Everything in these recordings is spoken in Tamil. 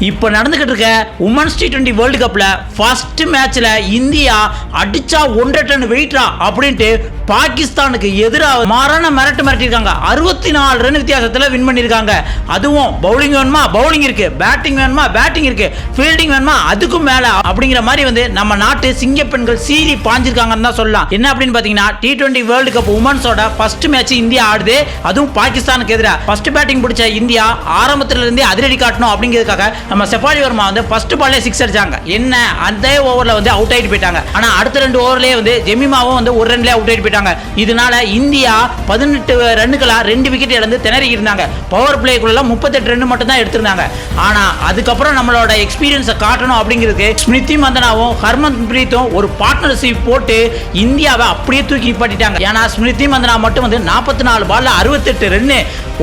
இப்போ நடந்துகிட்டு இருக்க உமன்ஸ் T20 வேர்ல்டு கப்ல ஃபர்ஸ்ட் மேட்ச்ல இந்தியா அடிச்சா 1.5 டன் வெயிட்ரா அப்படின்ட்டு பாகிஸ்தானுக்கு எதிராக மாறான மிரட்டிருக்காங்க. 64 ரன் வித்தியாசத்தில் வின் பண்ணிருக்காங்க. அதுவும் பவுலிங் வேணுமா பவுலிங் இருக்கு, பேட்டிங் வேணுமா பேட்டிங் இருக்கு, ஃபீல்டிங் வேணுமா அதுக்கும் மேல அப்படிங்கிற மாதிரி நம்ம நாட்டு சிங்க பெண்கள் சீறி பாஞ்சிருக்காங்கன்னு தான் சொல்லலாம். என்ன அப்படின்னு பாத்தீங்கன்னா T20 வேர்ல்டு கப் உமன்ஸோட ஃபர்ஸ்ட் மேட்ச் இந்தியா ஆடுது, அதுவும் பாகிஸ்தானுக்கு எதிராக. ஃபர்ஸ்ட் பேட்டிங் பிடிச்ச இந்தியா ஆரம்பத்துல இருந்தே அதிரடி காட்டணும் அப்படிங்கிறதுக்காக நம்ம செஃபாலி வர்மா ஃபர்ஸ்ட் பால்லே 6 அடிச்சாங்க. என்ன அதே ஓவர்ல அவுட் ஆயிட்டு போயிட்டாங்க. ஆனா அடுத்த 2 ஓவர்லயே ஜெமிமாவும் 1 ரன்லயே அவுட் ஆயிட்டு போயிட்டாங்க. இதனால இந்தியா 18 ரன்னுகளா 2 விக்கெட் இழந்து திணறி இருந்தாங்க. பவர் பிளேக்குள்ள 38 ரன் மட்டும் தான் எடுத்திருந்தாங்க. ஆனா அதுக்கப்புறம் நம்மளோட எக்ஸ்பீரியன்ஸை காட்டணும் அப்படிங்கிறதுக்கு ஸ்மிருதி மந்தனாவும் ஹர்மன் பிரீத்தும் ஒரு பார்ட்னர்ஷிப் போட்டு இந்தியாவை அப்படியே தூக்கி நிப்பாட்டிட்டாங்க. ஏன்னா ஸ்மிருதி மந்தனா மட்டும் 44 பால்ல 68 ரன்,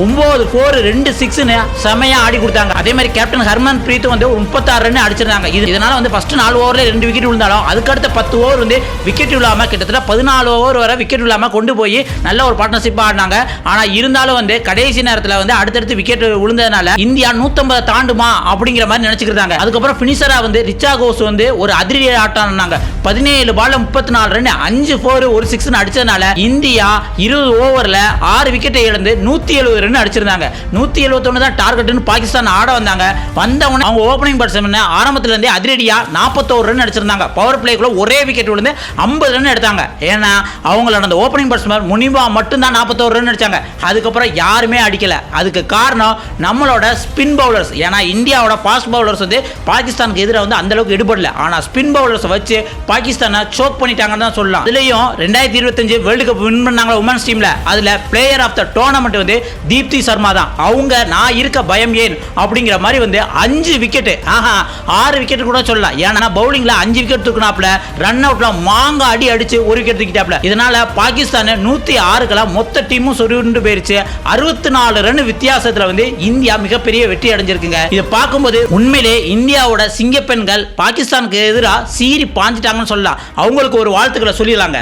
9 4 2 6 செமையா ஆடி கொடுத்தாங்க. அதே மாதிரி கேப்டன் ஹர்மன் பிரீத்தும் 36 ரன் அடிச்சிருந்தாங்க. இதனால ஃபர்ஸ்ட் 4 ஓவர்ல 2 விக்கெட் விழுந்தாலும் அதுக்கு அடுத்த 10 ஓவர் விக்கெட் விழாம கிட்டத்தட்ட 14 ஓவர் வரை விக்கெட் விழாம கொண்டு போய் நல்ல ஒரு பார்ட்னர்ஷிப் ஆடினாங்க. ஆனா இருந்தாலும் கடைசி நேரத்தில் அடுத்தடுத்து விக்கெட் விழுந்ததுனால இந்தியா 150 தாண்டுமா அப்படிங்கிற மாதிரி நினைச்சுக்கிறாங்க. அதுக்கப்புறம் பினிஷரா ரிச்சா கோஸ் ஒரு அதிரடி ஆட்டம் 17 பால்ல 34 ரன், 5 4 1 6 அடிச்சதுனால இந்தியா 20 ஓவர்ல 6 விக்கெட்டை இழந்து 170 ரன் அடிச்சிருந்தாங்க. 171 தான் டார்கெட்னு பாகிஸ்தான் ஆட வந்தாங்க. வந்தவங்க அவங்க ஓபனிங் பேட்ஸ்மேன் ஆரம்பத்துல இருந்தே அதிரடியா 41 ரன் அடிச்சிருந்தாங்க. பவர் பிளேக்குள்ள ஒரே விக்கெட் விழுந்து 50 ரன் எடுத்தாங்க. ஏன்னா அவங்களோட அந்த ஓபனிங் பேட்ஸ்மேன் முனிபா மட்டும் தான் 41 ரன் அடிச்சாங்க. அதுக்கப்புறம் யாருமே அடிக்கல. அதுக்கு காரணம் நம்மளோட ஸ்பின் பவுலர்ஸ். ஏன்னா இந்தியாவோட ஃபாஸ்ட் பவுலர்ஸ் பாகிஸ்தானுக்கு எதிராக அந்த அளவுக்கு எடுபடல. ஆனா ஸ்பின் பவுலர்ஸ் வச்சு பாகிஸ்தானை சோக் பண்ணிட்டாங்கன்னு தான் சொல்லலாம். இதுலயும் 2025 வேர்ல்டு கப் வின் பண்ணாங்க உமன்ஸ் டீம்ல. அதுல player of the tournament Deepti Sharma தான். அவங்க நான் இருக்க பயம் ஏன் அப்படிங்கிற மாதிரி 5 விக்கெட் 6 விக்கெட் கூட சொல்லலாம். ஏன்னா பவுலிங்ல 5 விக்கெட் தூக்குனாப்ல, ரன் அவுட்ல மாங்க அடி அடிச்சு 1 விக்கெட் தூக்கிட்டாப்ல. இதனால பாகிஸ்தான் 106 மொத்த டீமும் சொருண்டு போயிருச்சு. 64 ரன் வித்தியாசத்துல இந்தியா மிகப்பெரிய வெற்றி அடைஞ்சிருக்குங்க. இதை பார்க்கும்போது உண்மையிலே இந்தியாவோட சிங்க பெண்கள் பாகிஸ்தானுக்கு எதிராக சீறி பாஞ்சிட்டாங்கன்னு சொல்லலாம். அவங்களுக்கு ஒரு வாழ்த்துக்களை சொல்லிடலாங்க.